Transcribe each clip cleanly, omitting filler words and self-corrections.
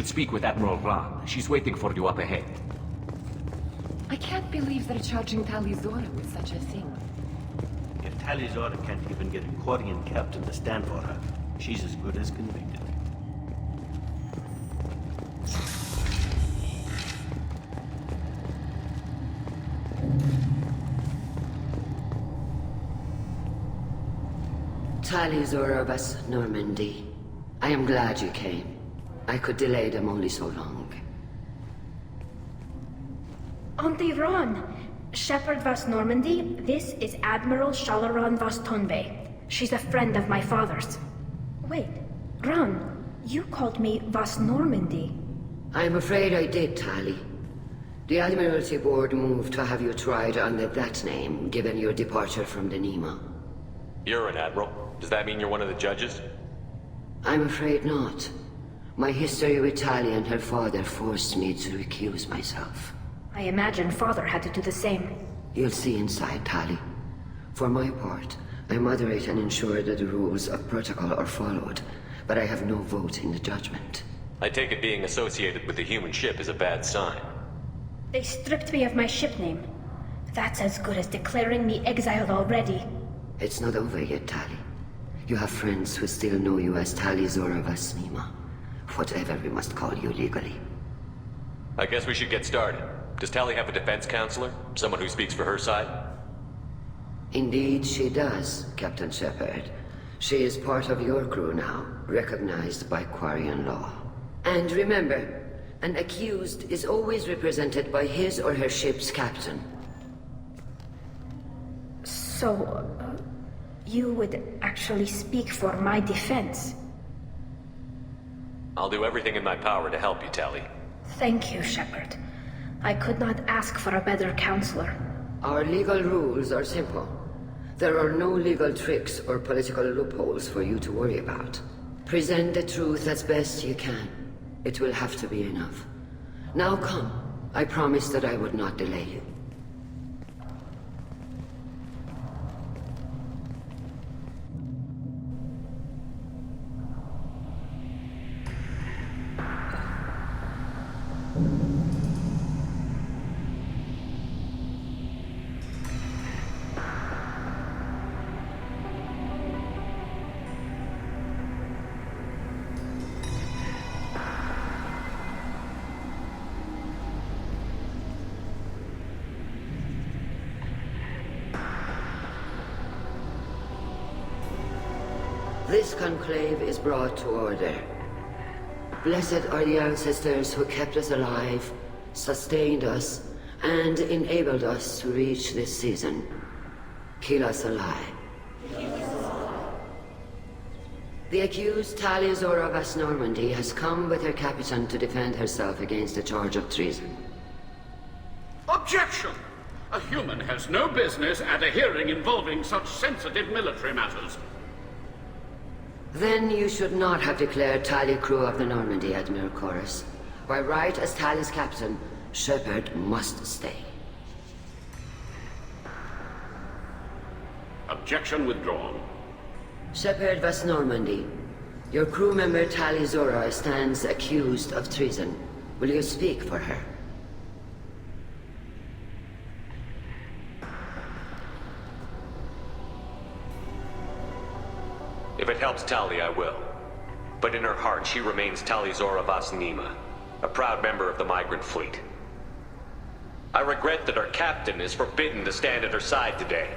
should speak with Admiral Ran. She's waiting for you up ahead. I can't believe they're charging Tali Zora with such a thing. If Tali Zora can't even get a Quarian captain to stand for her, she's as good as convicted. Tali Zora of us, Normandy. I am glad you came. I could delay them only so long. Auntie Ron, Shepherd Vas Normandy, this is Admiral Shalaran Vas Tonbe. She's a friend of my father's. Wait, Ron, you called me Vas Normandy. I'm afraid I did, Tali. The Admiralty Board moved to have you tried under that name, given your departure from the Nima. You're an admiral. Does that mean you're one of the judges? I'm afraid not. My history with Tali and her father forced me to recuse myself. I imagine father had to do the same. You'll see inside, Tali. For my part, I moderate and ensure that the rules of protocol are followed, but I have no vote in the judgment. I take it being associated with the human ship is a bad sign. They stripped me of my ship name. That's as good as declaring me exiled already. It's not over yet, Tali. You have friends who still know you as Tali Zora Vas Nima. Whatever we must call you legally. I guess we should get started. Does Tali have a defense counselor? Someone who speaks for her side? Indeed she does, Captain Shepard. She is part of your crew now, recognized by Quarian law. And remember, an accused is always represented by his or her ship's captain. So, you would actually speak for my defense? I'll do everything in my power to help you, Tali. Thank you, Shepard. I could not ask for a better counselor. Our legal rules are simple. There are no legal tricks or political loopholes for you to worry about. Present the truth as best you can. It will have to be enough. Now come. I promised that I would not delay you. This conclave is brought to order. Blessed are the ancestors who kept us alive, sustained us, and enabled us to reach this season. Keep us alive. The accused Tali Zora Vas Normandy has come with her captain to defend herself against a charge of treason. Objection! A human has no business at a hearing involving such sensitive military matters. Then you should not have declared Tali crew of the Normandy, Admiral Chorus. By right as Tali's captain, Shepard must stay. Objection withdrawn. Shepard Vas Normandy, your crew member Tali Zora stands accused of treason. Will you speak for her? If it helps Tali, I will. But in her heart, she remains Tali Zora Vas Nima, a proud member of the migrant fleet. I regret that our captain is forbidden to stand at her side today.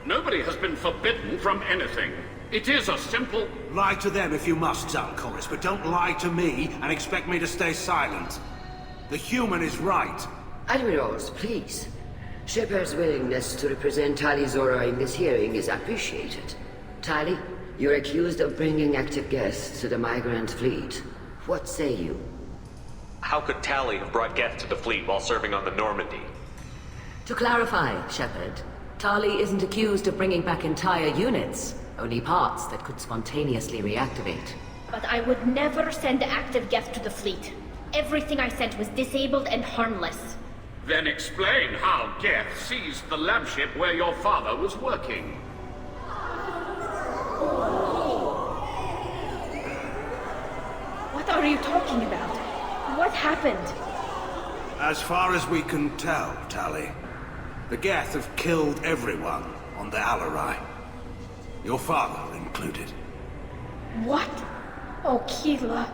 Nobody has been forbidden from anything. It is a simple... Lie to them if you must, Zalcoris, but don't lie to me and expect me to stay silent. The human is right. Admirals, please. Shepard's willingness to represent Tali Zora in this hearing is appreciated. Tali, you're accused of bringing active guests to the migrant fleet. What say you? How could Tali have brought guests to the fleet while serving on the Normandy? To clarify, Shepard, Tali isn't accused of bringing back entire units, only parts that could spontaneously reactivate. But I would never send active guests to the fleet. Everything I sent was disabled and harmless. Then explain how Geth seized the lab ship where your father was working. What are you talking about? What happened? As far as we can tell, Tali, the Geth have killed everyone on the Alarai. Your father included. What? Oh, Keela.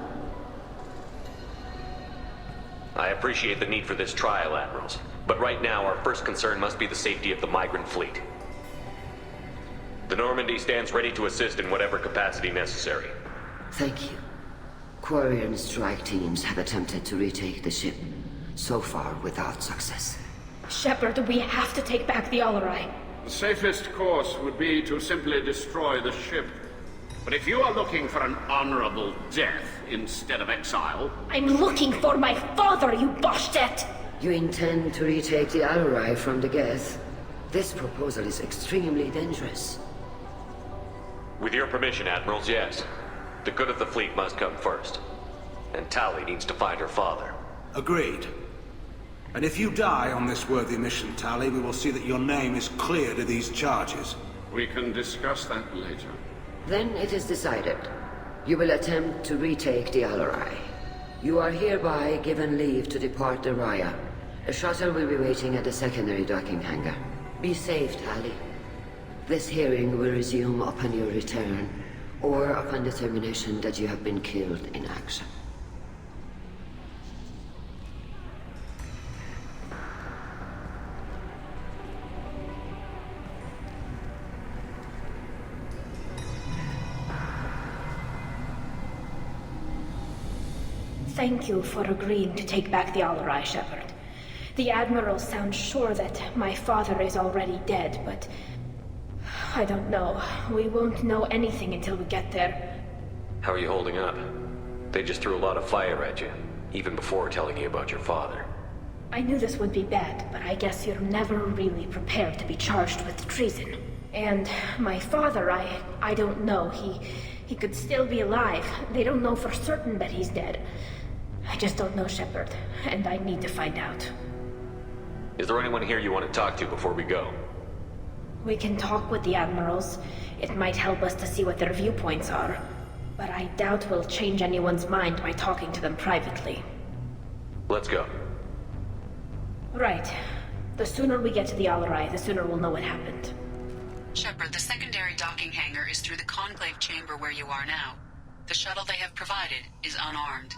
I appreciate the need for this trial, Admirals. But right now, our first concern must be the safety of the migrant fleet. The Normandy stands ready to assist in whatever capacity necessary. Thank you. Quarry and strike teams have attempted to retake the ship, so far without success. Shepard, we have to take back the Alarai. The safest course would be to simply destroy the ship. But if you are looking for an honorable death instead of exile... I'm looking for my father, you bastet! You intend to retake the Alarai from the Geth? This proposal is extremely dangerous. With your permission, Admirals, yes. The good of the fleet must come first. And Tali needs to find her father. Agreed. And if you die on this worthy mission, Tali, we will see that your name is cleared of these charges. We can discuss that later. Then it is decided. You will attempt to retake the Alarai. You are hereby given leave to depart the Raya. A shuttle will be waiting at the secondary docking hangar. Be safe, Tali. This hearing will resume upon your return, or upon determination that you have been killed in action. Thank you for agreeing to take back the Alarai, Shepard. The Admiral sounds sure that my father is already dead, but... I don't know. We won't know anything until we get there. How are you holding up? They just threw a lot of fire at you, even before telling you about your father. I knew this would be bad, but I guess you're never really prepared to be charged with treason. And my father, I don't know. He could still be alive. They don't know for certain that he's dead. I just don't know, Shepard, and I need to find out. Is there anyone here you want to talk to before we go? We can talk with the Admirals. It might help us to see what their viewpoints are. But I doubt we'll change anyone's mind by talking to them privately. Let's go. Right. The sooner we get to the Alarai, the sooner we'll know what happened. Shepard, the secondary docking hangar is through the conclave chamber where you are now. The shuttle they have provided is unarmed.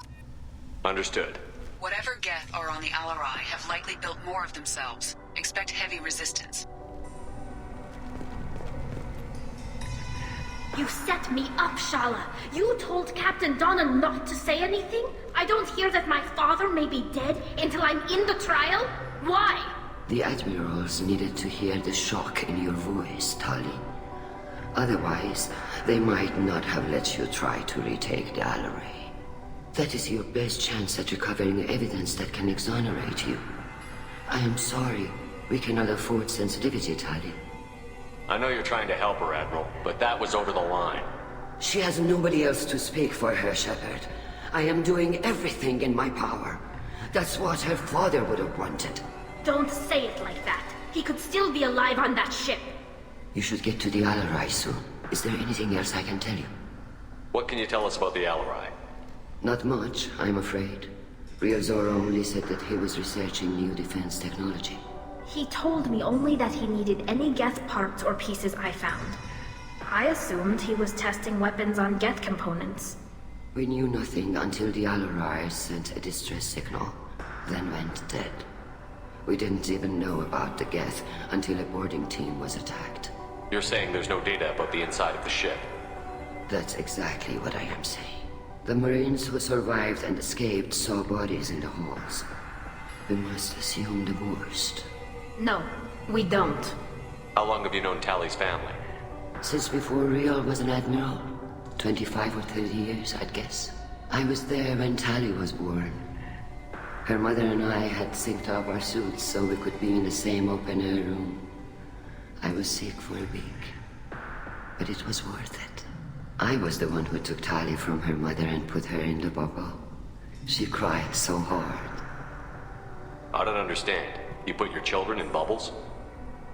Understood. Whatever Geth are on the Alarai have likely built more of themselves. Expect heavy resistance. You set me up, Shala. You told Captain Donna not to say anything? I don't hear that my father may be dead until I'm in the trial? Why? The Admirals needed to hear the shock in your voice, Tali. Otherwise, they might not have let you try to retake the Alarai. That is your best chance at recovering evidence that can exonerate you. I am sorry. We cannot afford sensitivity, Tali. I know you're trying to help her, Admiral, but that was over the line. She has nobody else to speak for her, Shepard. I am doing everything in my power. That's what her father would have wanted. Don't say it like that. He could still be alive on that ship. You should get to the Alarai soon. Is there anything else I can tell you? What can you tell us about the Alarai? Not much, I'm afraid. Real Zoro only said that he was researching new defense technology. He told me only that he needed any Geth parts or pieces I found. I assumed he was testing weapons on Geth components. We knew nothing until the Alarai sent a distress signal, then went dead. We didn't even know about the Geth until a boarding team was attacked. You're saying there's no data about the inside of the ship? That's exactly what I am saying. The Marines who survived and escaped saw bodies in the halls. We must assume the worst. No, we don't. How long have you known Tali's family? Since before Real was an admiral. 25 or 30 years, I'd guess. I was there when Tali was born. Her mother and I had synced up our suits so we could be in the same open-air room. I was sick for a week, but it was worth it. I was the one who took Tali from her mother and put her in the bubble. She cried so hard. I don't understand. You put your children in bubbles?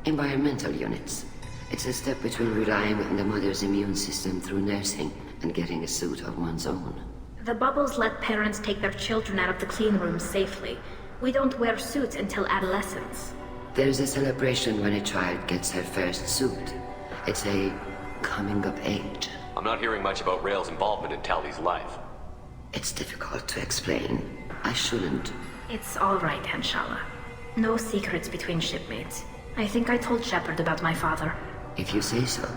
Environmental units. It's a step between relying on the mother's immune system through nursing and getting a suit of one's own. The bubbles let parents take their children out of the clean rooms safely. We don't wear suits until adolescence. There's a celebration when a child gets her first suit. It's a coming of age. I'm not hearing much about Rael's involvement in Tali's life. It's difficult to explain. I shouldn't. It's all right, Henshala. No secrets between shipmates. I think I told Shepard about my father. If you say so.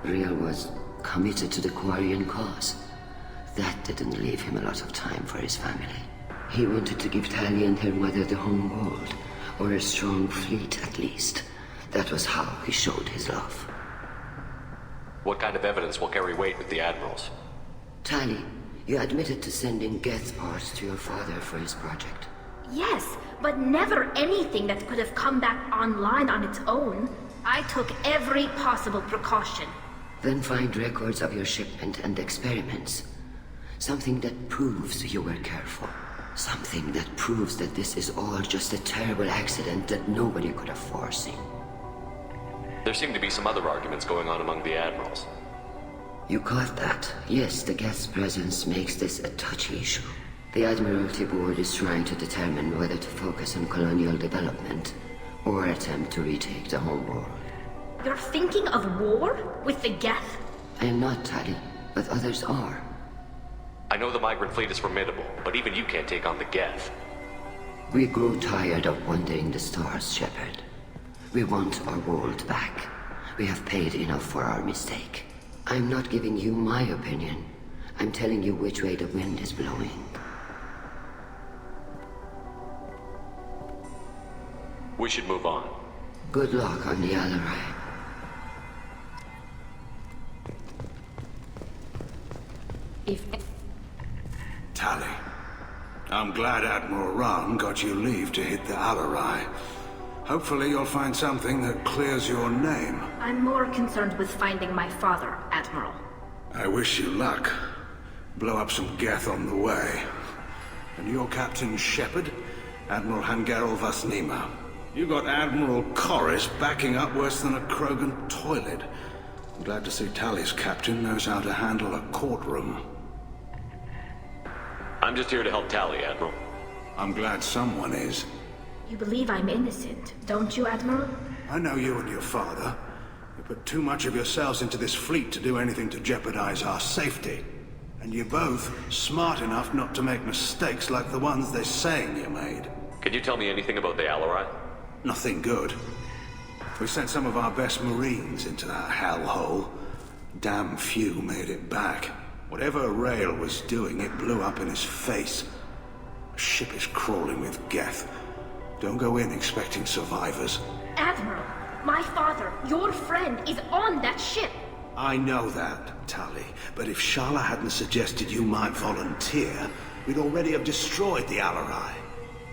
Rael was committed to the Quarian cause. That didn't leave him a lot of time for his family. He wanted to give Tali and her mother the home world, or a strong fleet at least. That was how he showed his love. What kind of evidence will carry weight with the admirals? Tali, you admitted to sending Geth parts to your father for his project. Yes, but never anything that could have come back online on its own. I took every possible precaution. Then find records of your shipment and experiments. Something that proves you were careful. Something that proves that this is all just a terrible accident that nobody could have foreseen. There seem to be some other arguments going on among the admirals. You caught that? Yes, the Geth's presence makes this a touchy issue. The Admiralty Board is trying to determine whether to focus on colonial development or attempt to retake the home world. You're thinking of war? With the Geth? I am not, Tali, but others are. I know the migrant fleet is formidable, but even you can't take on the Geth. We grow tired of wandering the stars, Shepard. We want our world back. We have paid enough for our mistake. I'm not giving you my opinion. I'm telling you which way the wind is blowing. We should move on. Good luck on the Alarai. Tali, I'm glad Admiral Rahn got you leave to hit the Alarai. Hopefully you'll find something that clears your name. I'm more concerned with finding my father, Admiral. I wish you luck. Blow up some Geth on the way. And your Captain Shepard, Admiral Hangarel Vasnima. You got Admiral Corris backing up worse than a Krogan toilet. I'm glad to see Tali's captain knows how to handle a courtroom. I'm just here to help Tali, Admiral. I'm glad someone is. You believe I'm innocent, don't you, Admiral? I know you and your father. You put too much of yourselves into this fleet to do anything to jeopardize our safety. And you're both smart enough not to make mistakes like the ones they're saying you made. Can you tell me anything about the Alarai? Nothing good. We sent some of our best Marines into that hellhole. Damn few made it back. Whatever Rael was doing, it blew up in his face. A ship is crawling with Geth. Don't go in expecting survivors. Admiral, my father, your friend, is on that ship. I know that, Tali, but if Shala hadn't suggested you might volunteer, we'd already have destroyed the Alarai.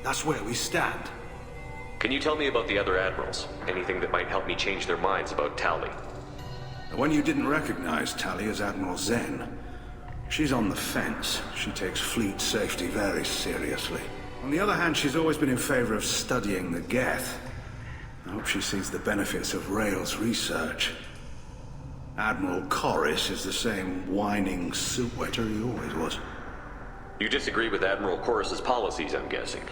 That's where we stand. Can you tell me about the other admirals? Anything that might help me change their minds about Tali? The one you didn't recognize, Tali, is Admiral Zen. She's on the fence. She takes fleet safety very seriously. On the other hand, she's always been in favor of studying the Geth. I hope she sees the benefits of Rael's research. Admiral Corris is the same whining soup wetter he always was. You disagree with Admiral Corris's policies, I'm guessing.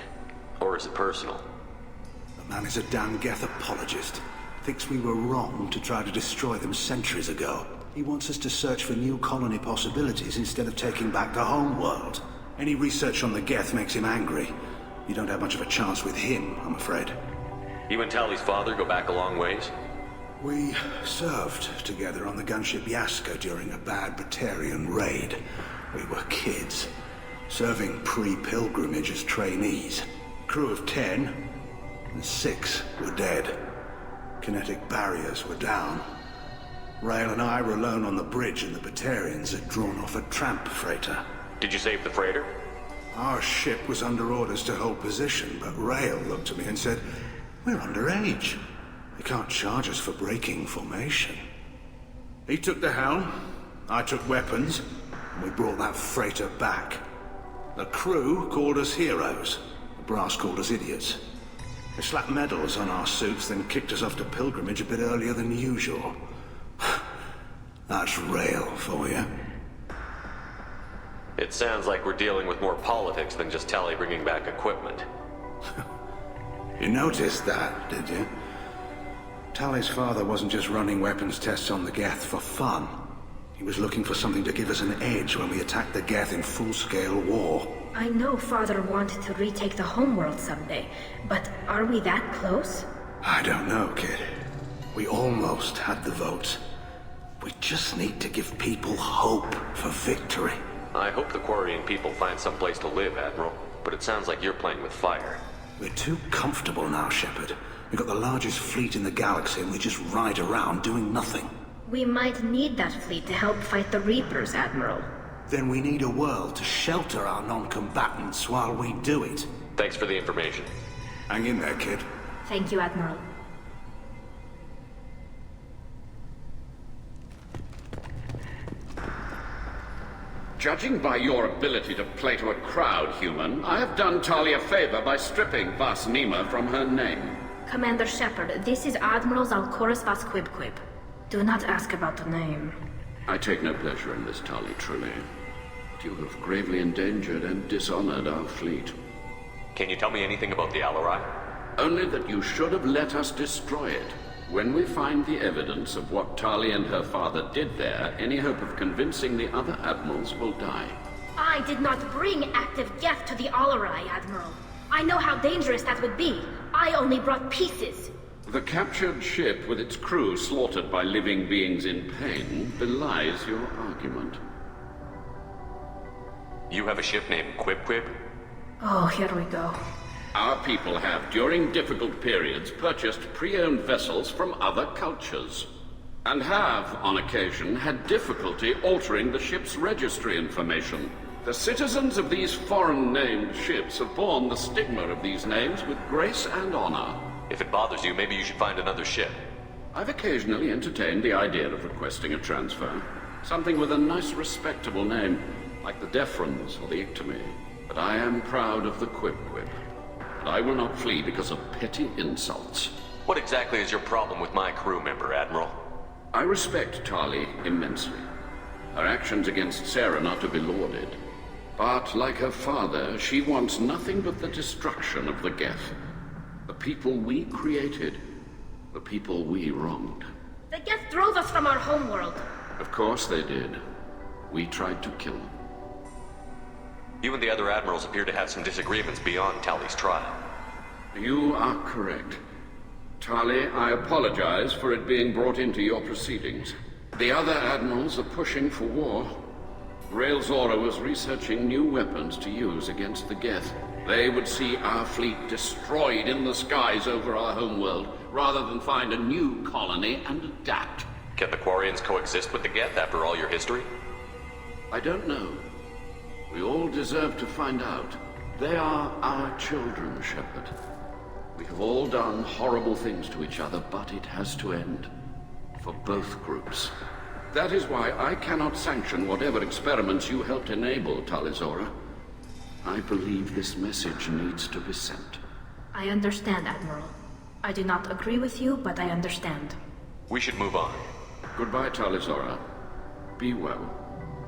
Or is it personal? The man is a damn Geth apologist. Thinks we were wrong to try to destroy them centuries ago. He wants us to search for new colony possibilities instead of taking back the home world. Any research on the Geth makes him angry. You don't have much of a chance with him, I'm afraid. You and Tali's father go back a long ways? We served together on the gunship Yaska during a bad Batarian raid. We were kids, serving pre-pilgrimage as trainees. Crew of 10, and 6 were dead. Kinetic barriers were down. Rael and I were alone on the bridge and the Batarians had drawn off a tramp freighter. Did you save the freighter? Our ship was under orders to hold position, but Rael looked at me and said, "We're underage. They can't charge us for breaking formation." He took the helm, I took weapons, and we brought that freighter back. The crew called us heroes. The brass called us idiots. They slapped medals on our suits, then kicked us off to pilgrimage a bit earlier than usual. That's Rael for you. It sounds like we're dealing with more politics than just Tali bringing back equipment. You noticed that, did you? Tali's father wasn't just running weapons tests on the Geth for fun. He was looking for something to give us an edge when we attacked the Geth in full-scale war. I know Father wanted to retake the homeworld someday, but are we that close? I don't know, kid. We almost had the votes. We just need to give people hope for victory. I hope the Quarian people find some place to live, Admiral, but it sounds like you're playing with fire. We're too comfortable now, Shepard. We've got the largest fleet in the galaxy and we just ride around doing nothing. We might need that fleet to help fight the Reapers, Admiral. Then we need a world to shelter our non-combatants while we do it. Thanks for the information. Hang in there, kid. Thank you, Admiral. Judging by your ability to play to a crowd, human, I have done Tali a favor by stripping Vas Nima from her name. Commander Shepard, this is Admiral Zalkoris Vas Quibquib. Do not ask about the name. I take no pleasure in this, Tali, truly. But you have gravely endangered and dishonored our fleet. Can you tell me anything about the Alarai? Only that you should have let us destroy it. When we find the evidence of what Tali and her father did there, any hope of convincing the other admirals will die. I did not bring active Geth to the Alarai, Admiral. I know how dangerous that would be. I only brought pieces. The captured ship with its crew slaughtered by living beings in pain belies your argument. You have a ship named Quib? Oh, here we go. Our people have, during difficult periods, purchased pre-owned vessels from other cultures, and have, on occasion, had difficulty altering the ship's registry information. The citizens of these foreign-named ships have borne the stigma of these names with grace and honor. If it bothers you, maybe you should find another ship. I've occasionally entertained the idea of requesting a transfer. Something with a nice, respectable name, like the Defrons or the Ictomy. But I am proud of the Quib. I will not flee because of petty insults. What exactly is your problem with my crew member, Admiral? I respect Tali immensely. Her actions against Sarah not to be lauded. But, like her father, she wants nothing but the destruction of the Geth. The people we created. The people we wronged. The Geth drove us from our homeworld. Of course they did. We tried to kill them. You and the other admirals appear to have some disagreements beyond Tali's trial. You are correct. Tali, I apologize for it being brought into your proceedings. The other admirals are pushing for war. Rael Zora was researching new weapons to use against the Geth. They would see our fleet destroyed in the skies over our homeworld, rather than find a new colony and adapt. Can the Quarians coexist with the Geth after all your history? I don't know. We all deserve to find out. They are our children, Shepard. We have all done horrible things to each other, but it has to end. For both groups. That is why I cannot sanction whatever experiments you helped enable, Tali Zora. I believe this message needs to be sent. I understand, Admiral. I do not agree with you, but I understand. We should move on. Goodbye, Tali Zora. Be well.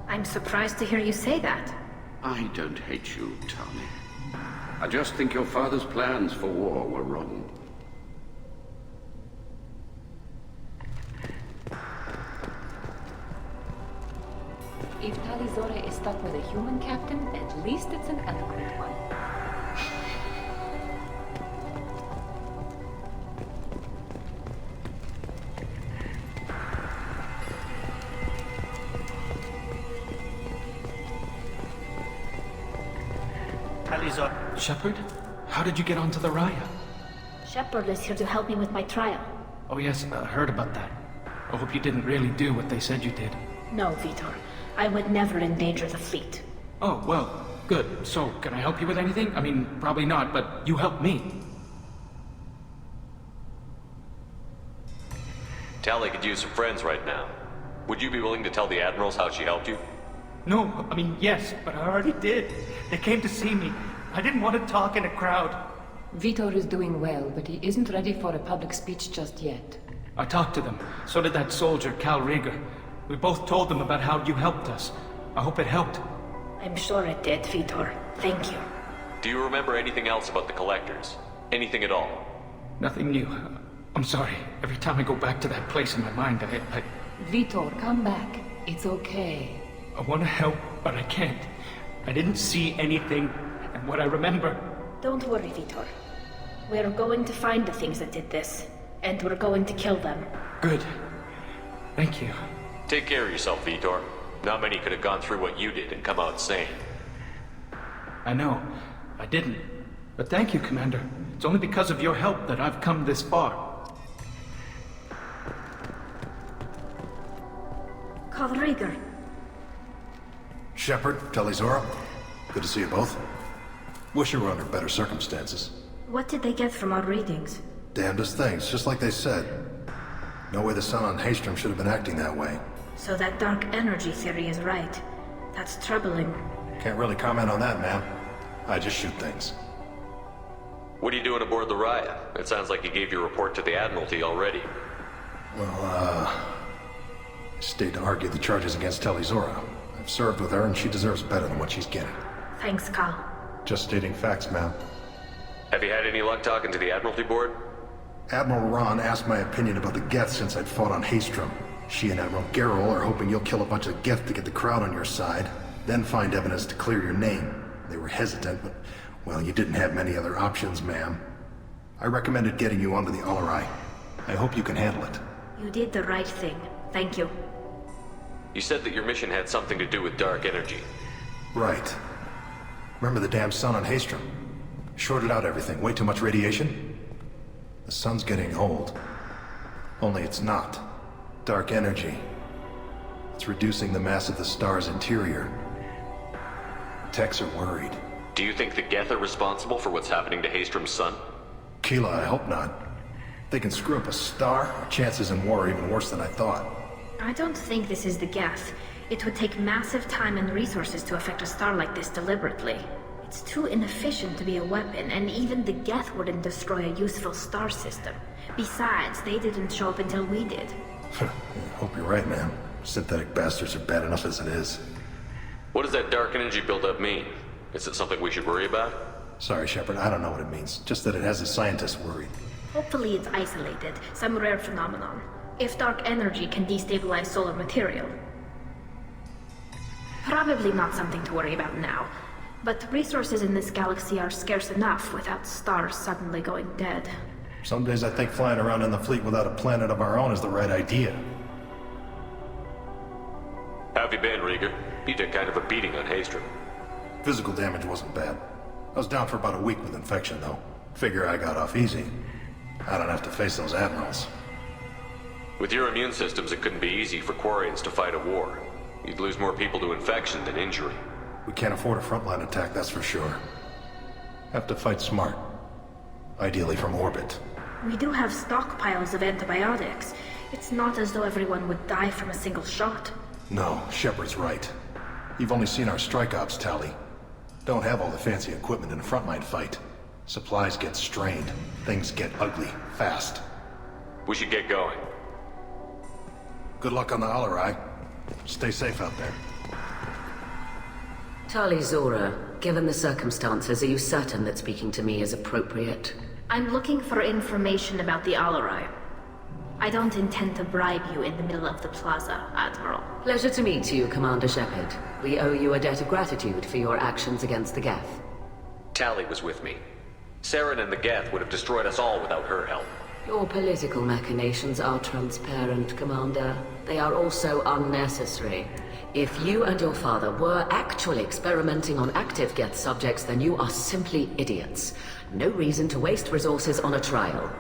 I'm surprised to hear you say that. I don't hate you, Tali. I just think your father's plans for war were wrong. If Tali Zora is stuck with a human captain, at least it's an eloquent one. Shepard? How did you get onto the Raya? Shepard is here to help me with my trial. Oh yes, I heard about that. I hope you didn't really do what they said you did. No, Vitor. I would never endanger the fleet. Oh, well, good. So, can I help you with anything? I mean, probably not, but you helped me. Tali could use some friends right now. Would you be willing to tell the admirals how she helped you? No, I mean, yes, but I already did. They came to see me. I didn't want to talk in a crowd. Vitor is doing well, but he isn't ready for a public speech just yet. I talked to them. So did that soldier, Cal Rieger. We both told them about how you helped us. I hope it helped. I'm sure it did, Vitor. Thank you. Do you remember anything else about the collectors? Anything at all? Nothing new. I'm sorry. Every time I go back to that place in my mind, I Vitor, come back. It's okay. want to help, but I can't. I didn't see anything, and what I remember... Don't worry, Vitor. We're going to find the things that did this, and we're going to kill them. Good. Thank you. Take care of yourself, Vitor. Not many could have gone through what you did and come out sane. I know. I didn't. But thank you, Commander. It's only because of your help that I've come this far. Rieger. Shepard, Tali Zora. Good to see you both. Wish you were under better circumstances. What did they get from our readings? Damnedest things, just like they said. No way the sun on Haystrom should have been acting that way. So that dark energy theory is right. That's troubling. Can't really comment on that, ma'am. I just shoot things. What are you doing aboard the Riot? It sounds like you gave your report to the Admiralty already. Well, I stayed to argue the charges against Tali Zora. I've served with her and she deserves better than what she's getting. Thanks, Cal. Just stating facts, ma'am. Have you had any luck talking to the Admiralty Board? Admiral Ron asked my opinion about the Geth since I'd fought on Haystrom. She and Admiral Garrel are hoping you'll kill a bunch of Geth to get the crowd on your side, then find evidence to clear your name. They were hesitant, but, well, you didn't have many other options, ma'am. I recommended getting you onto the Alarai. I hope you can handle it. You did the right thing. Thank you. You said that your mission had something to do with dark energy. Right. Remember the damn sun on Haystrom? Shorted out everything. Way too much radiation? The sun's getting old. Only it's not. Dark energy. It's reducing the mass of the star's interior. Techs are worried. Do you think the Geth are responsible for what's happening to Haystrom's sun? Keela, I hope not. They can screw up a star. Our chances in war are even worse than I thought. I don't think this is the Geth. It would take massive time and resources to affect a star like this deliberately. It's too inefficient to be a weapon, and even the Geth wouldn't destroy a useful star system. Besides, they didn't show up until we did. I hope you're right, man. Synthetic bastards are bad enough as it is. What does that dark energy buildup mean? Is it something we should worry about? Sorry, Shepard, I don't know what it means. Just that it has the scientists worried. Hopefully it's isolated, some rare phenomenon. If dark energy can destabilize solar material. Probably not something to worry about now. But resources in this galaxy are scarce enough without stars suddenly going dead. Some days I think flying around in the fleet without a planet of our own is the right idea. How have you been, Rieger? You took kind of a beating on Haystrom. Physical damage wasn't bad. I was down for about a week with infection, though. Figure I got off easy. I don't have to face those admirals. With your immune systems, it couldn't be easy for Quarians to fight a war. You'd lose more people to infection than injury. We can't afford a frontline attack, that's for sure. Have to fight smart. Ideally from orbit. We do have stockpiles of antibiotics. It's not as though everyone would die from a single shot. No, Shepard's right. You've only seen our strike ops, Tali. Don't have all the fancy equipment in a frontline fight. Supplies get strained. Things get ugly, fast. We should get going. Good luck on the Alarai. Stay safe out there. Tali Zora, given the circumstances, are you certain that speaking to me is appropriate? I'm looking for information about the Alarai. I don't intend to bribe you in the middle of the plaza, Admiral. Pleasure to meet you, Commander Shepard. We owe you a debt of gratitude for your actions against the Geth. Tali was with me. Saren and the Geth would have destroyed us all without her help. Your political machinations are transparent, Commander. They are also unnecessary. If you and your father were actually experimenting on active Geth subjects, then you are simply idiots. No reason to waste resources on a trial.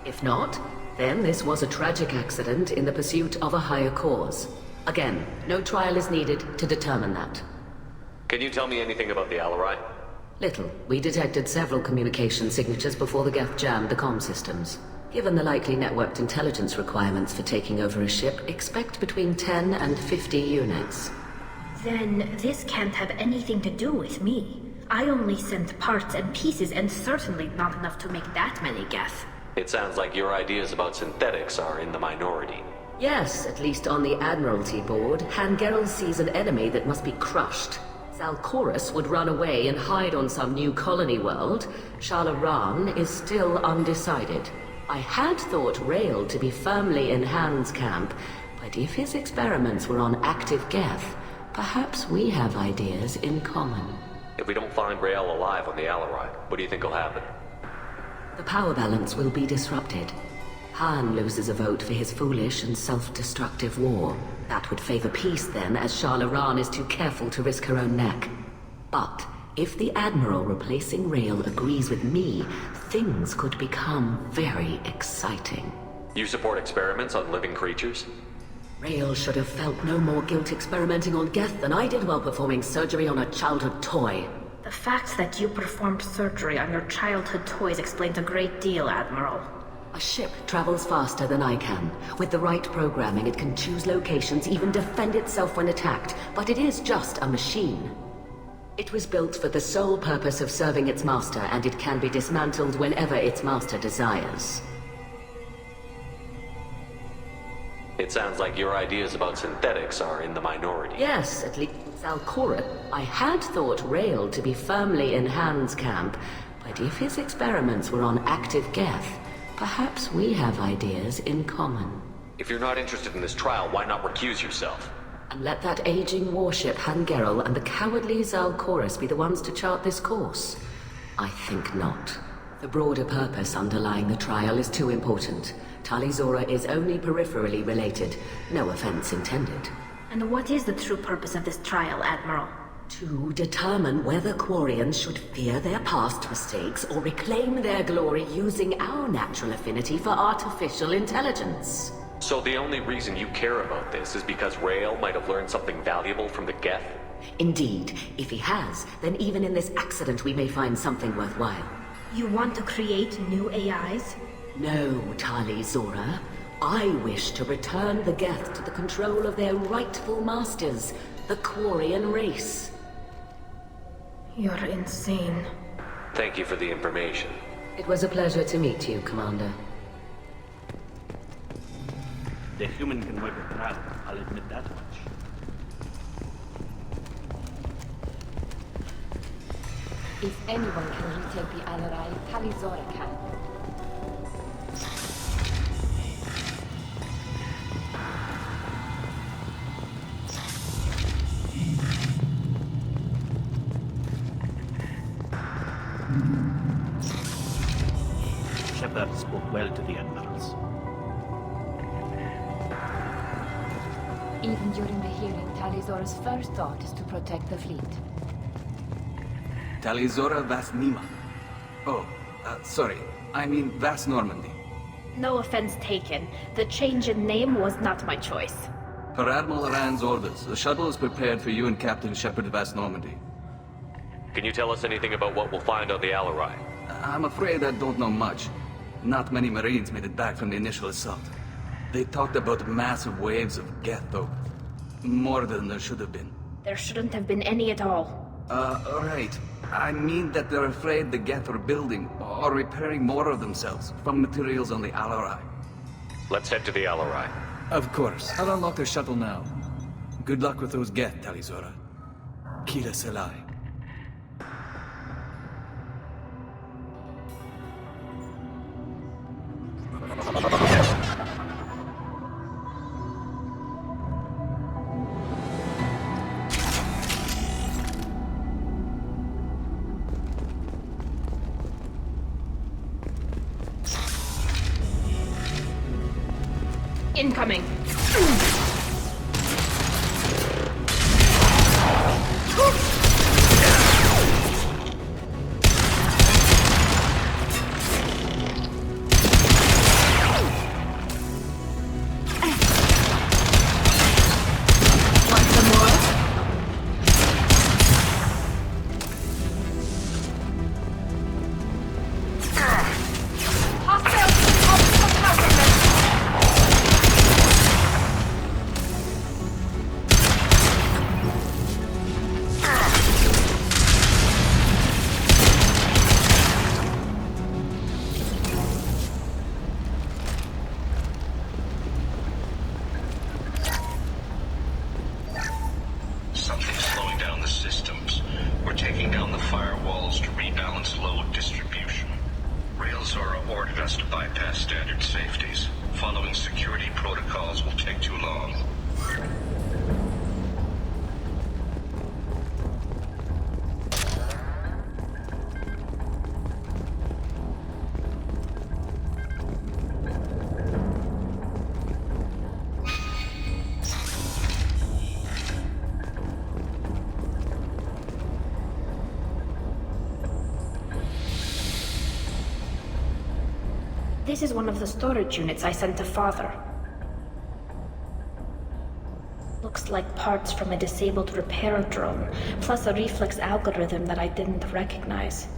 If not, then this was a tragic accident in the pursuit of a higher cause. Again, no trial is needed to determine that. Can you tell me anything about the Alarai? Little. We detected several communication signatures before the Geth jammed the comm systems. Given the likely networked intelligence requirements for taking over a ship, expect between 10 and 50 units. Then this can't have anything to do with me. I only sent parts and pieces, and certainly not enough to make that many Geth. It sounds like your ideas about synthetics are in the minority. Yes, at least on the Admiralty board, Han Geralt sees an enemy that must be crushed. Zalcorus would run away and hide on some new colony world, Shalaran is still undecided. I had thought Rael to be firmly in Han's camp, but if his experiments were on active Geth, perhaps we have ideas in common. If we don't find Rael alive on the Alarai, what do you think will happen? The power balance will be disrupted. Han loses a vote for his foolish and self-destructive war. That would favor peace then, as Shalaran is too careful to risk her own neck. But if the Admiral replacing Rael agrees with me, things could become very exciting. You support experiments on living creatures? Rael should have felt no more guilt experimenting on Geth than I did while performing surgery on a childhood toy. The fact that you performed surgery on your childhood toys explains a great deal, Admiral. A ship travels faster than I can. With the right programming, it can choose locations, even defend itself when attacked. But it is just a machine. It was built for the sole purpose of serving its master, and it can be dismantled whenever its master desires. It sounds like your ideas about synthetics are in the minority. Yes, at least Zalcorus. I had thought Rael to be firmly in Han's camp, but if his experiments were on active Geth, perhaps we have ideas in common. If you're not interested in this trial, why not recuse yourself? And let that aging warship Hangerel and the cowardly Zalcorus be the ones to chart this course? I think not. The broader purpose underlying the trial is too important. Tali Zora is only peripherally related. No offense intended. And what is the true purpose of this trial, Admiral? To determine whether Quarians should fear their past mistakes or reclaim their glory using our natural affinity for artificial intelligence. So the only reason you care about this is because Rael might have learned something valuable from the Geth? Indeed. If he has, then even in this accident we may find something worthwhile. You want to create new AIs? No, Tali Zora. I wish to return the Geth to the control of their rightful masters, the Quarian race. You're insane. Thank you for the information. It was a pleasure to meet you, Commander. The human can work with Pravda, I'll admit that much. If anyone can retake the Alarai, Tali Zora can. Shepard spoke well to the admirals. Even during the hearing, Tali Zora's first thought is to protect the fleet. Tali Zora Vas Nima. Oh, sorry. I mean Vas Normandy. No offense taken. The change in name was not my choice. Per Admiral Rand's orders, the shuttle is prepared for you and Captain Shepard Vas Normandy. Can you tell us anything about what we'll find on the Alarai? I'm afraid I don't know much. Not many Marines made it back from the initial assault. They talked about massive waves of Geth, though. More than there should have been. There shouldn't have been any at all. Right. I mean that they're afraid the Geth are building or repairing more of themselves from materials on the Alarai. Let's head to the Alarai. Of course. I'll unlock the shuttle now. Good luck with those Geth, Tali Zora. Kira Selai. Incoming. We're taking down the firewalls to rebalance load distribution. Railzora ordered us to bypass standard safeties. Following security protocols will take too long. This is one of the storage units I sent to Father. Looks like parts from a disabled repair drone, plus a reflex algorithm that I didn't recognize.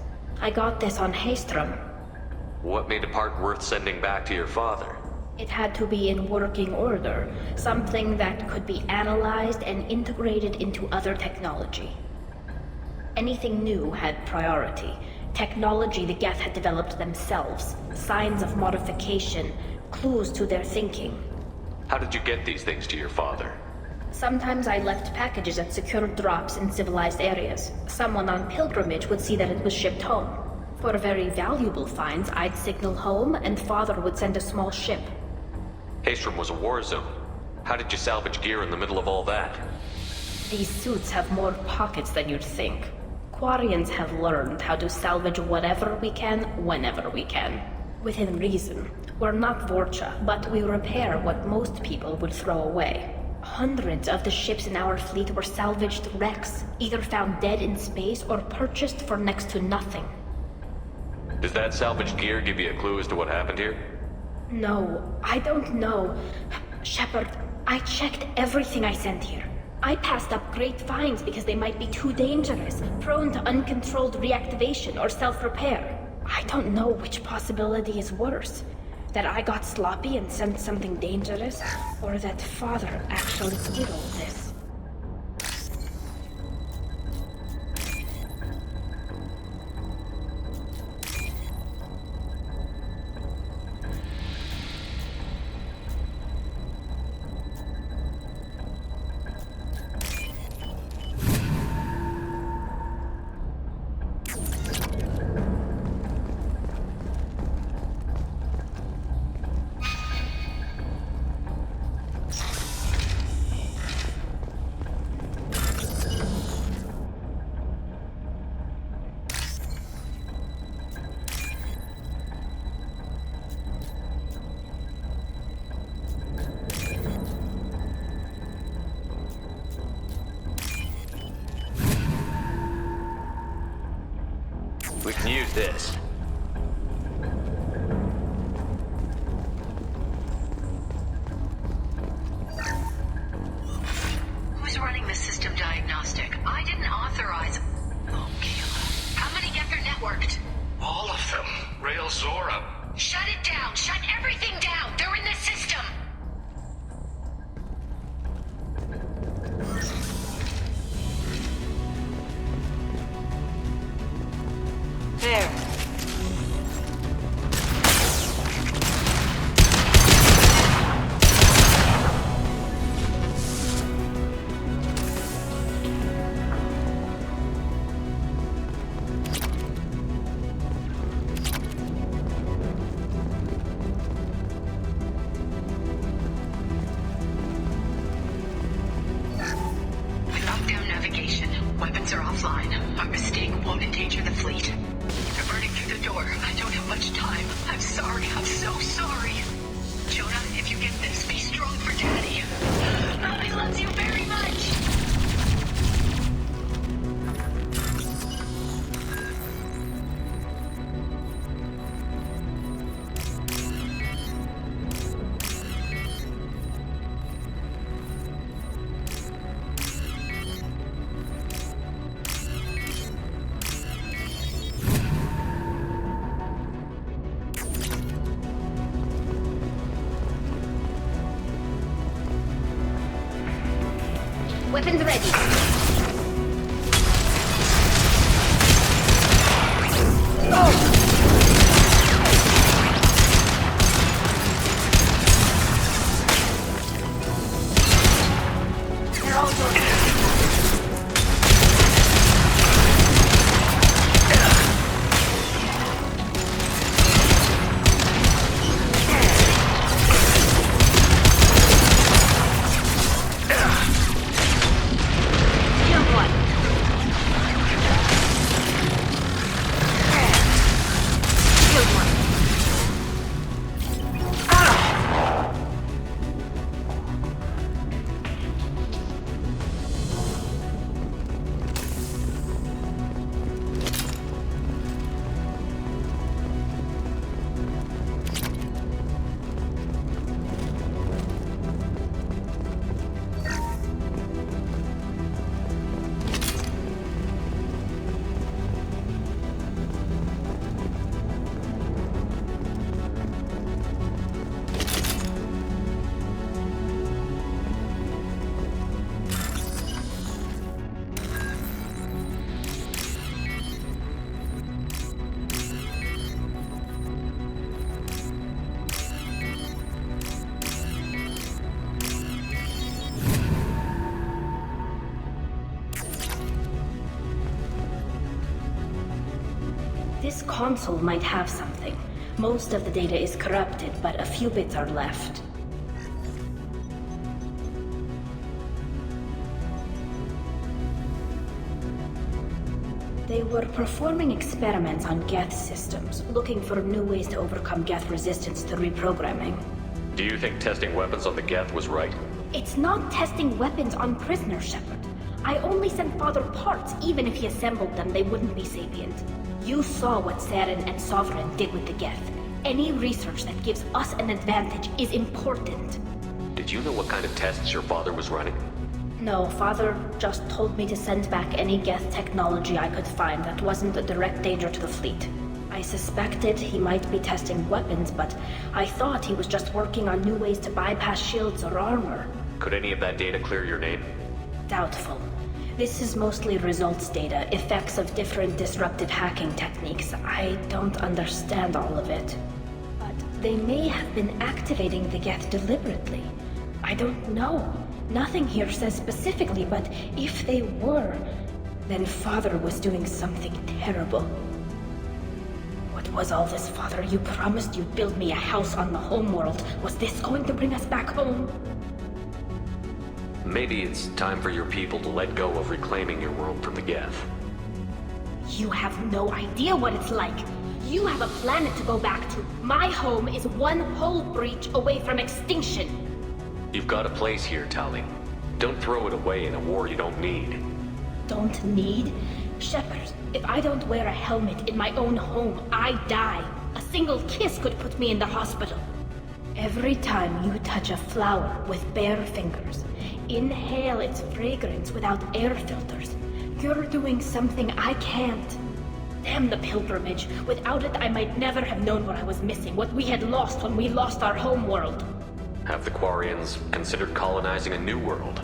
I got this on Haystrom. What made a part worth sending back to your father? It had to be in working order, something that could be analyzed and integrated into other technology. Anything new had priority. Technology the Geth had developed themselves, signs of modification, clues to their thinking. How did you get these things to your father? Sometimes I left packages at secure drops in civilized areas. Someone on pilgrimage would see that it was shipped home. For very valuable finds, I'd signal home and Father would send a small ship. Haystrom was a war zone. How did you salvage gear in the middle of all that? These suits have more pockets than you'd think. Quarians have learned how to salvage whatever we can, whenever we can. Within reason. We're not Vorcha, but we repair what most people would throw away. Hundreds of the ships in our fleet were salvaged wrecks, either found dead in space or purchased for next to nothing. Does that salvaged gear give you a clue as to what happened here? No, I don't know. Shepard, I checked everything I sent here. I passed up great finds because they might be too dangerous, prone to uncontrolled reactivation or self-repair. I don't know which possibility is worse. That I got sloppy and sent something dangerous, or that Father actually did all this. We can use this. Who's running the system diagnostic? I didn't authorize... Oh, Kayla. How many Geth are networked? All of them. Railzora. Shut it down! Shut everything down! They're in the system! There. Lock down navigation. Weapons are offline. Our mistake won't endanger the fleet. They're burning through the door. I don't have much time. I'm sorry. I'm so sorry. Jonah, if you get this, be strong for Daddy. I love you very much. Weapons ready. They're all going. console might have something. Most of the data is corrupted, but a few bits are left. They were performing experiments on Geth systems, looking for new ways to overcome Geth resistance to reprogramming. Do you think testing weapons on the Geth was right? It's not testing weapons on prisoners, Shepard. I only sent Father parts. Even if he assembled them, they wouldn't be sapient. You saw what Saren and Sovereign did with the Geth. Any research that gives us an advantage is important. Did you know what kind of tests your father was running? No, Father just told me to send back any Geth technology I could find that wasn't a direct danger to the fleet. I suspected he might be testing weapons, but I thought he was just working on new ways to bypass shields or armor. Could any of that data clear your name? Doubtful. This is mostly results data, effects of different disruptive hacking techniques. I don't understand all of it. But they may have been activating the Geth deliberately. I don't know. Nothing here says specifically, but if they were, then Father was doing something terrible. What was all this, Father? You promised you'd build me a house on the homeworld. Was this going to bring us back home? Maybe it's time for your people to let go of reclaiming your world from the Geth. You have no idea what it's like. You have a planet to go back to. My home is one hull breach away from extinction. You've got a place here, Tali. Don't throw it away in a war you don't need. Don't need? Shepard, if I don't wear a helmet in my own home, I die. A single kiss could put me in the hospital. Every time you touch a flower with bare fingers, inhale its fragrance without air filters, you're doing something I can't. Damn the pilgrimage. Without it, I might never have known what I was missing, what we had lost when we lost our home world. Have the Quarians considered colonizing a new world?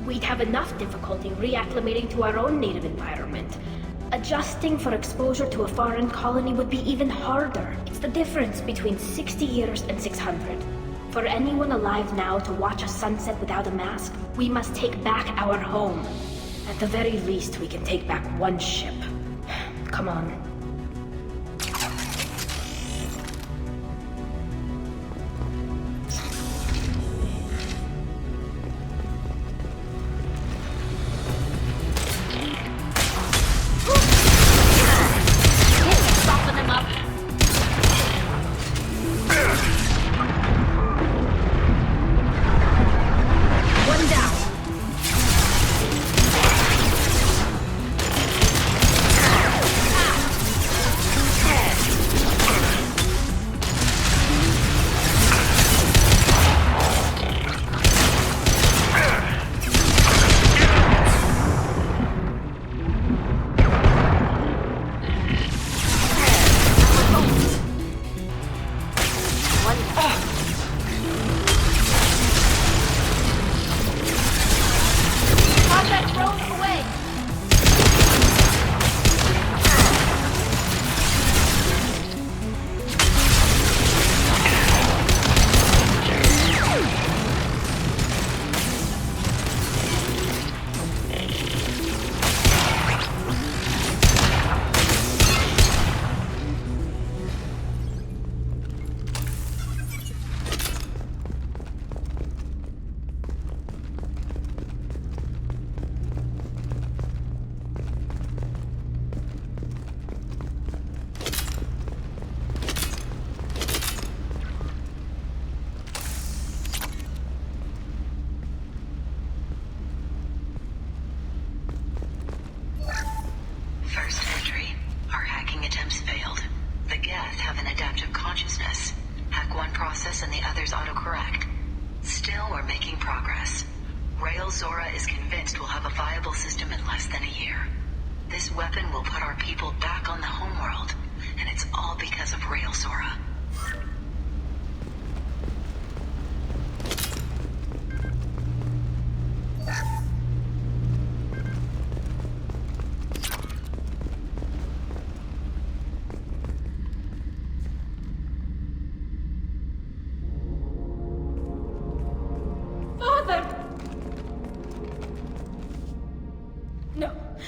We'd have enough difficulty reacclimating to our own native environment. Adjusting for exposure to a foreign colony would be even harder. It's the difference between 60 years and 600. For anyone alive now to watch a sunset without a mask, we must take back our home. At the very least, we can take back one ship. Come on.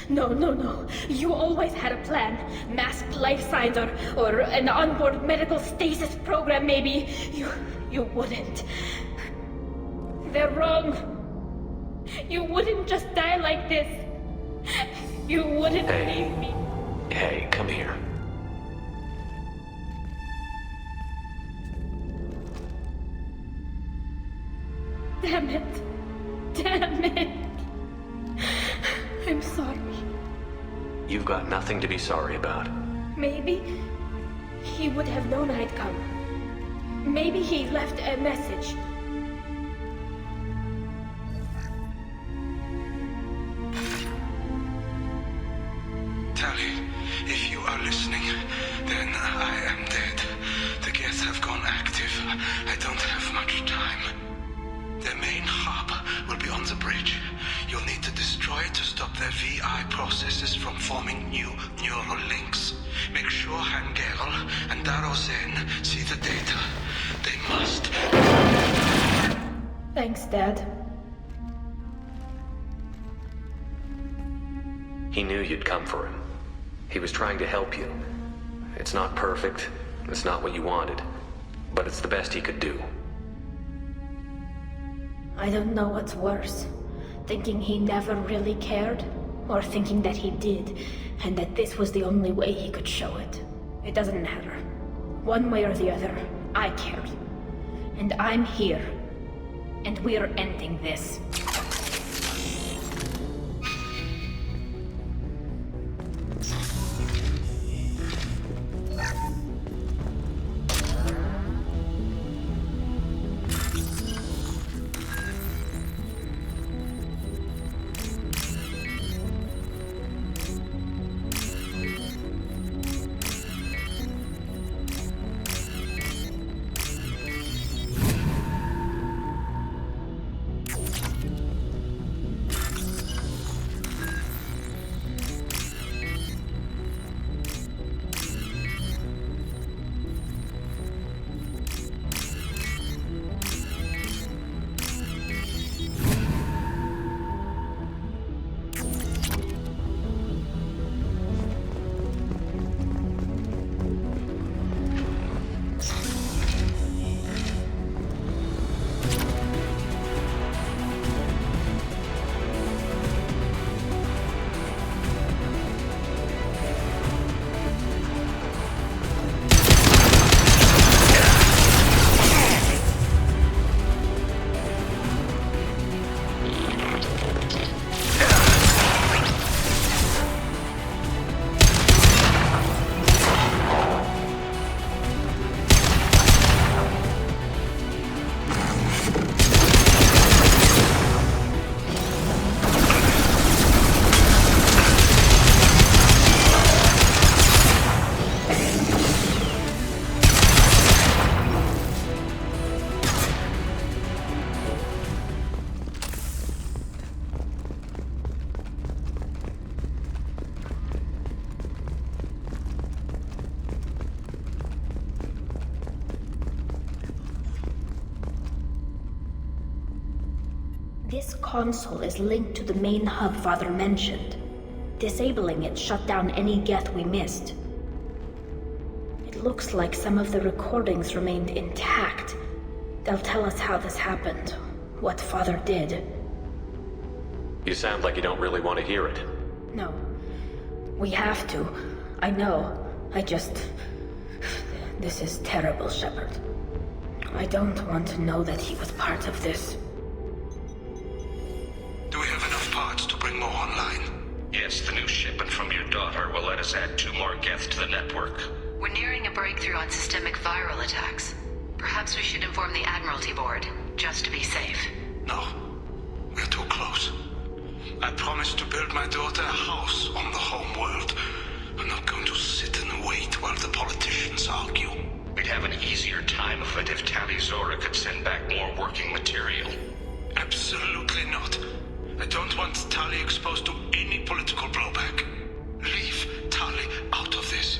No. You always had a plan. Masked life signs or an onboard medical stasis program, maybe. You wouldn't. They're wrong. You wouldn't just die like this. You wouldn't leave me. Hey, come here. Damn it. I'm sorry. You've got nothing to be sorry about. Maybe he would have known I'd come. Maybe he left a message. Tali, if you are listening, then I am dead. The Geth have gone active. I don't have much time. The main hub will be on the bridge. You'll need to destroy it to stop their VI processes from forming new neural links. Make sure Hangerl and Darozen see the data. They must. Thanks, Dad. He knew you'd come for him. He was trying to help you. It's not perfect. It's not what you wanted. But it's the best he could do. I don't know what's worse. Thinking he never really cared, or thinking that he did, and that this was the only way he could show it. It doesn't matter. One way or the other, I care. And I'm here. And we're ending this. This console is linked to the main hub Father mentioned. Disabling it shut down any Geth we missed. It looks like some of the recordings remained intact. They'll tell us how this happened, what Father did. You sound like you don't really want to hear it. No. We have to. I know. This is terrible, Shepard. I don't want to know that he was part of this. Do we have enough parts to bring more online? Yes, the new shipment from your daughter will let us add 2 more Geth to the network. We're nearing a breakthrough on systemic viral attacks. Perhaps we should inform the Admiralty Board, just to be safe. No. We're too close. I promised to build my daughter a house on the home world. I'm not going to sit and wait while the politicians argue. We'd have an easier time of it if Tali Zora could send back more working material. Absolutely not. I don't want Tali exposed to any political blowback. Leave Tali out of this.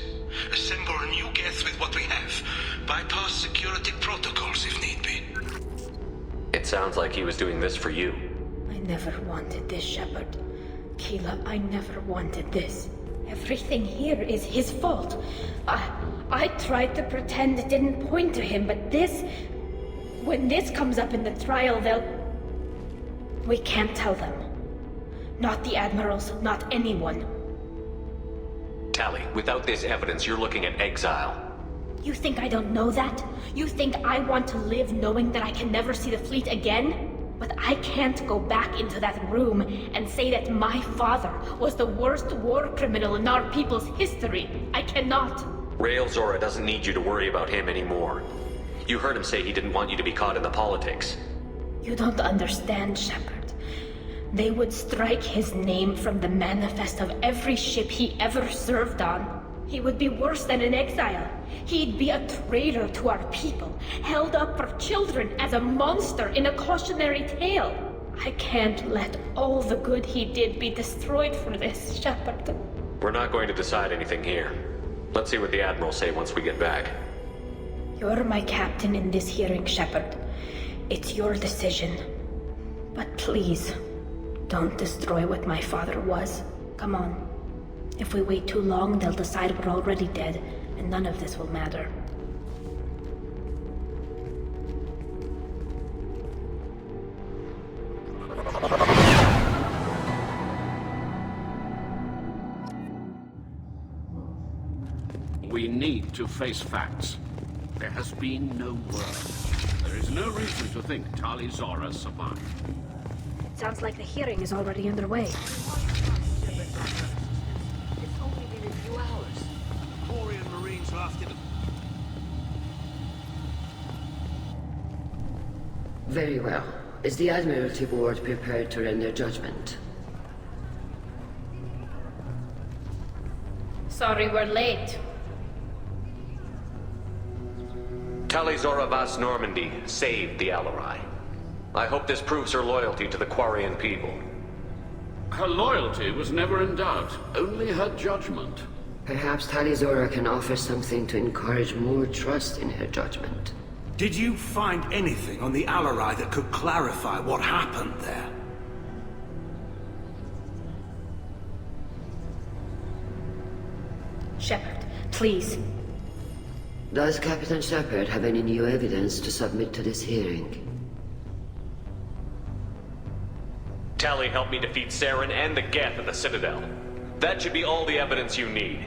Assemble a new Geth with what we have. Bypass security protocols if need be. It sounds like he was doing this for you. I never wanted this, Shepard. Keela, I never wanted this. Everything here is his fault. I tried to pretend it didn't point to him, but this... When this comes up in the trial, they'll... We can't tell them. Not the admirals, not anyone. Tali, without this evidence, you're looking at exile. You think I don't know that? You think I want to live knowing that I can never see the fleet again? But I can't go back into that room and say that my father was the worst war criminal in our people's history. I cannot. Rael Zora doesn't need you to worry about him anymore. You heard him say he didn't want you to be caught in the politics. You don't understand, Shepard. They would strike his name from the manifest of every ship he ever served on. He would be worse than an exile. He'd be a traitor to our people, held up for children as a monster in a cautionary tale. I can't let all the good he did be destroyed for this, Shepard. We're not going to decide anything here. Let's see what the Admiral say once we get back. You're my captain in this hearing, Shepard. It's your decision. But please, don't destroy what my father was. Come on. If we wait too long, they'll decide we're already dead, and none of this will matter. We need to face facts. There has been no word. There is no reason to think Tali Zora survived. Sounds like the hearing is already underway. Very well. Is the Admiralty Board prepared to render judgment? Sorry we're late. Tali Zora Vas Normandy saved the Alarai. I hope this proves her loyalty to the Quarian people. Her loyalty was never in doubt, only her judgment. Perhaps Tali Zora can offer something to encourage more trust in her judgment. Did you find anything on the Alarai that could clarify what happened there? Shepard, please. Does Captain Shepard have any new evidence to submit to this hearing? Tali helped me defeat Saren and the Geth at the Citadel. That should be all the evidence you need.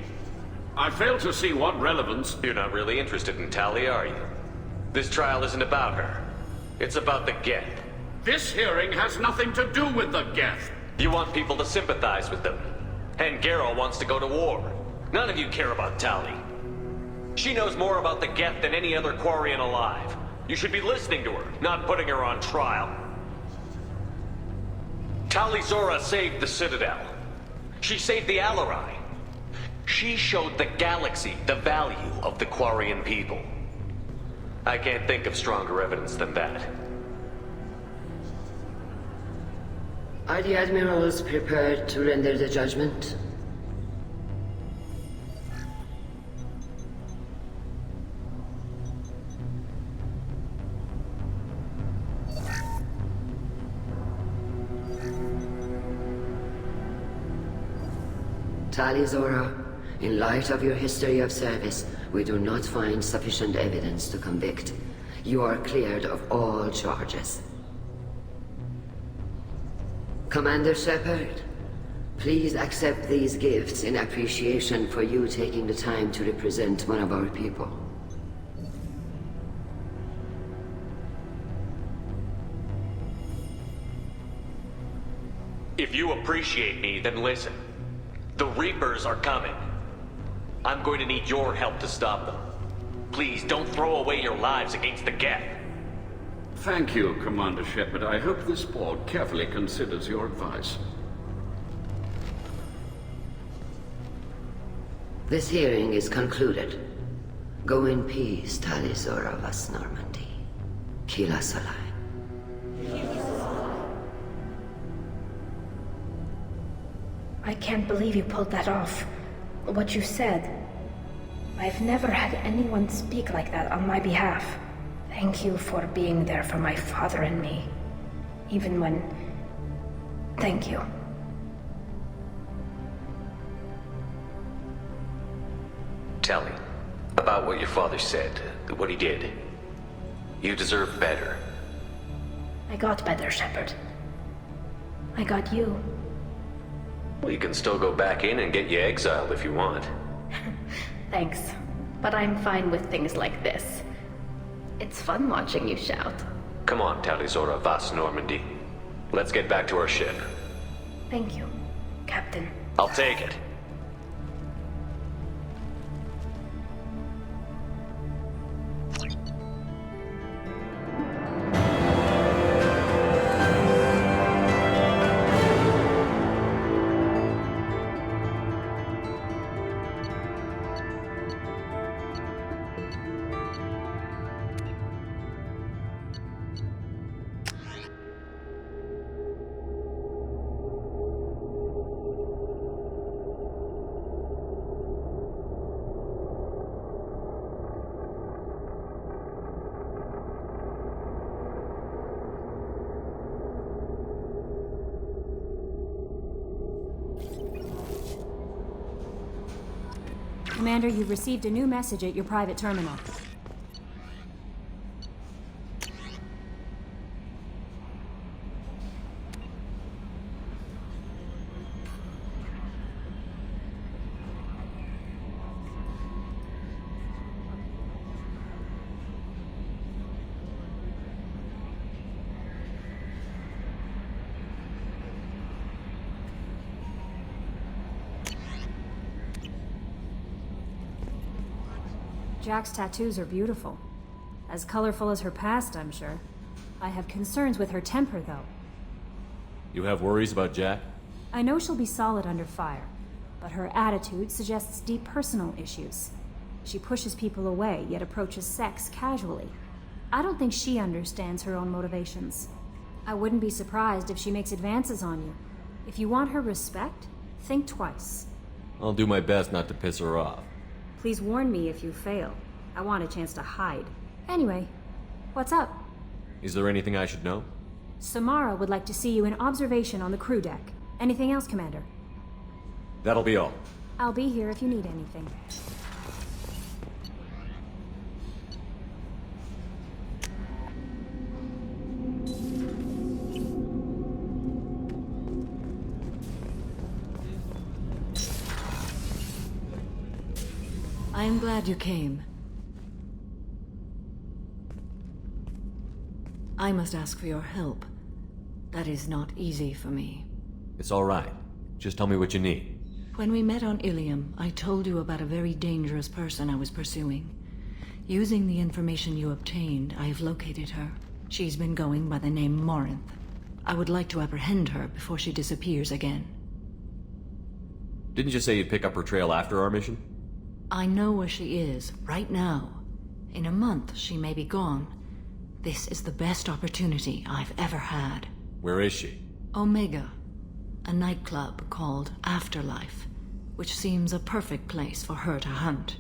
I fail to see what relevance... You're not really interested in Tali, are you? This trial isn't about her. It's about the Geth. This hearing has nothing to do with the Geth. You want people to sympathize with them. And Garrow wants to go to war. None of you care about Tali. She knows more about the Geth than any other Quarian alive. You should be listening to her, not putting her on trial. Tali Zora saved the Citadel. She saved the Alarai. She showed the galaxy the value of the Quarian people. I can't think of stronger evidence than that. Are the Admirals prepared to render the judgment? Tali Zora, in light of your history of service, we do not find sufficient evidence to convict. You are cleared of all charges. Commander Shepard, please accept these gifts in appreciation for you taking the time to represent one of our people. If you appreciate me, then listen. The Reapers are coming. I'm going to need your help to stop them. Please, don't throw away your lives against the Geth. Thank you, Commander Shepard. I hope this board carefully considers your advice. This hearing is concluded. Go in peace, Tali Zora Vas Normandy. Kila Salai. I can't believe you pulled that off. What you said. I've never had anyone speak like that on my behalf. Thank you for being there for my father and me. Even when... Thank you. Tali, about what your father said, what he did. You deserve better. I got better, Shepard. I got you. Well, you can still go back in and get you exiled if you want. Thanks, but I'm fine with things like this. It's fun watching you shout. Come on, Tali Zora Vas Normandy. Let's get back to our ship. Thank you, Captain. I'll take it. Commander, you've received a new message at your private terminal. Jack's tattoos are beautiful. As colorful as her past, I'm sure. I have concerns with her temper, though. You have worries about Jack? I know she'll be solid under fire, but her attitude suggests deep personal issues. She pushes people away, yet approaches sex casually. I don't think she understands her own motivations. I wouldn't be surprised if she makes advances on you. If you want her respect, think twice. I'll do my best not to piss her off. Please warn me if you fail. I want a chance to hide. Anyway, what's up? Is there anything I should know? Samara would like to see you in observation on the crew deck. Anything else, Commander? That'll be all. I'll be here if you need anything. I am glad you came. I must ask for your help. That is not easy for me. It's all right. Just tell me what you need. When we met on Ilium, I told you about a very dangerous person I was pursuing. Using the information you obtained, I have located her. She's been going by the name Morinth. I would like to apprehend her before she disappears again. Didn't you say you'd pick up her trail after our mission? I know where she is, right now. In a month, she may be gone. This is the best opportunity I've ever had. Where is she? Omega. A nightclub called Afterlife, which seems a perfect place for her to hunt.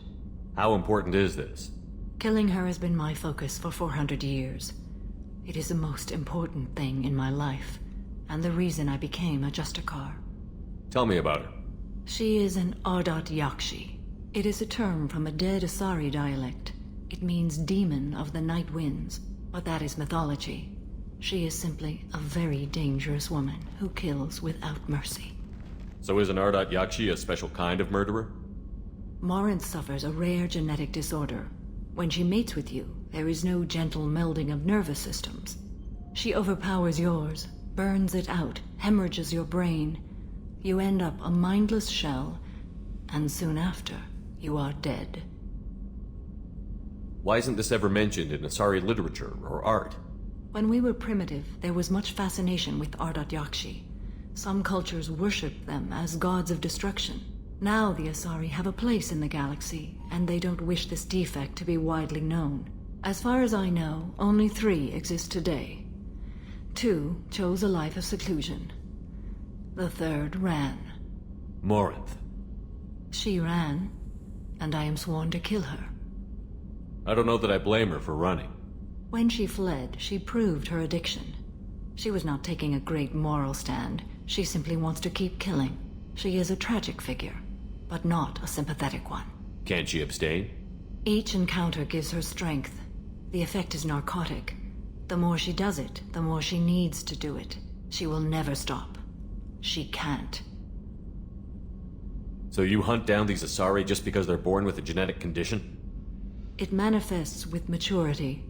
How important is this? Killing her has been my focus for 400 years. It is the most important thing in my life, and the reason I became a Justicar. Tell me about her. She is an Ardat Yakshi. It is a term from a dead Asari dialect. It means demon of the night winds, but that is mythology. She is simply a very dangerous woman who kills without mercy. So is an Ardat Yakshi a special kind of murderer? Morinth suffers a rare genetic disorder. When she mates with you, there is no gentle melding of nervous systems. She overpowers yours, burns it out, hemorrhages your brain. You end up a mindless shell, and soon after, you are dead. Why isn't this ever mentioned in Asari literature or art? When we were primitive, there was much fascination with Ardat Yakshi. Some cultures worshipped them as gods of destruction. Now the Asari have a place in the galaxy, and they don't wish this defect to be widely known. As far as I know, only 3 exist today. 2 chose a life of seclusion. The 3rd ran. Morinth. She ran, and I am sworn to kill her. I don't know that I blame her for running. When she fled, she proved her addiction. She was not taking a great moral stand. She simply wants to keep killing. She is a tragic figure, but not a sympathetic one. Can't she abstain? Each encounter gives her strength. The effect is narcotic. The more she does it, the more she needs to do it. She will never stop. She can't. So you hunt down these Asari just because they're born with a genetic condition? It manifests with maturity.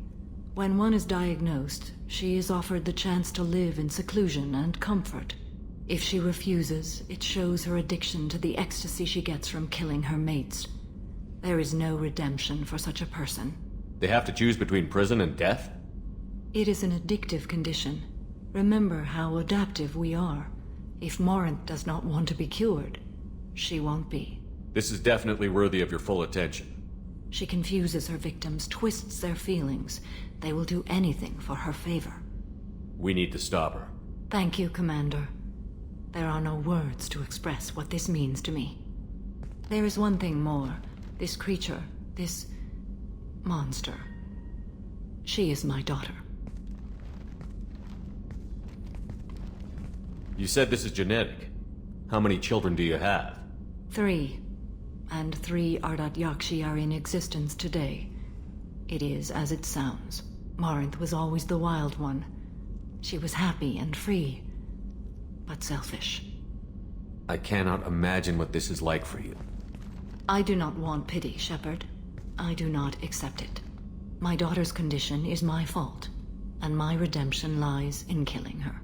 When one is diagnosed, she is offered the chance to live in seclusion and comfort. If she refuses, it shows her addiction to the ecstasy she gets from killing her mates. There is no redemption for such a person. They have to choose between prison and death? It is an addictive condition. Remember how adaptive we are. If Morinth does not want to be cured, she won't be. This is definitely worthy of your full attention. She confuses her victims, twists their feelings. They will do anything for her favor. We need to stop her. Thank you, Commander. There are no words to express what this means to me. There is one thing more. This creature, this monster. She is my daughter. You said this is genetic. How many children do you have? 3. And 3 Ardat Yakshi are in existence today. It is as it sounds. Morinth was always the wild one. She was happy and free, but selfish. I cannot imagine what this is like for you. I do not want pity, Shepard. I do not accept it. My daughter's condition is my fault, and my redemption lies in killing her.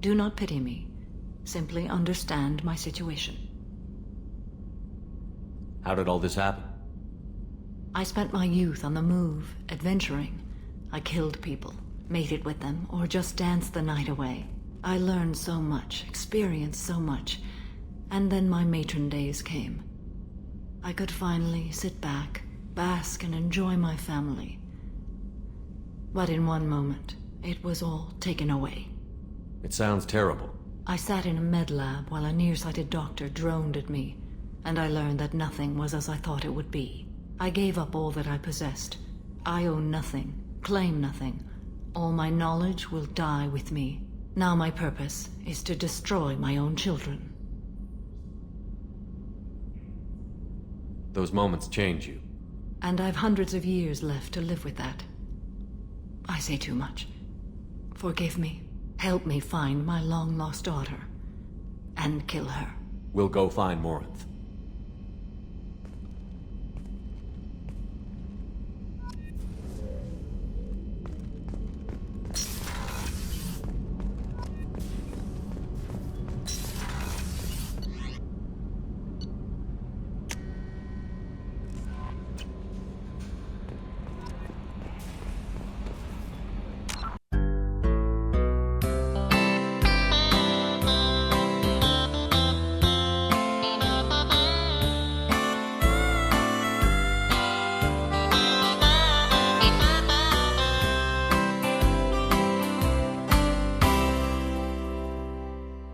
Do not pity me. Simply understand my situation. How did all this happen? I spent my youth on the move, adventuring. I killed people, mated with them, or just danced the night away. I learned so much, experienced so much, and then my matron days came. I could finally sit back, bask, and enjoy my family. But in one moment, it was all taken away. It sounds terrible. I sat in a med lab while a nearsighted doctor droned at me, and I learned that nothing was as I thought it would be. I gave up all that I possessed. I own nothing, claim nothing. All my knowledge will die with me. Now my purpose is to destroy my own children. Those moments change you. And I've hundreds of years left to live with that. I say too much. Forgive me. Help me find my long-lost daughter. And kill her. We'll go find Morinth.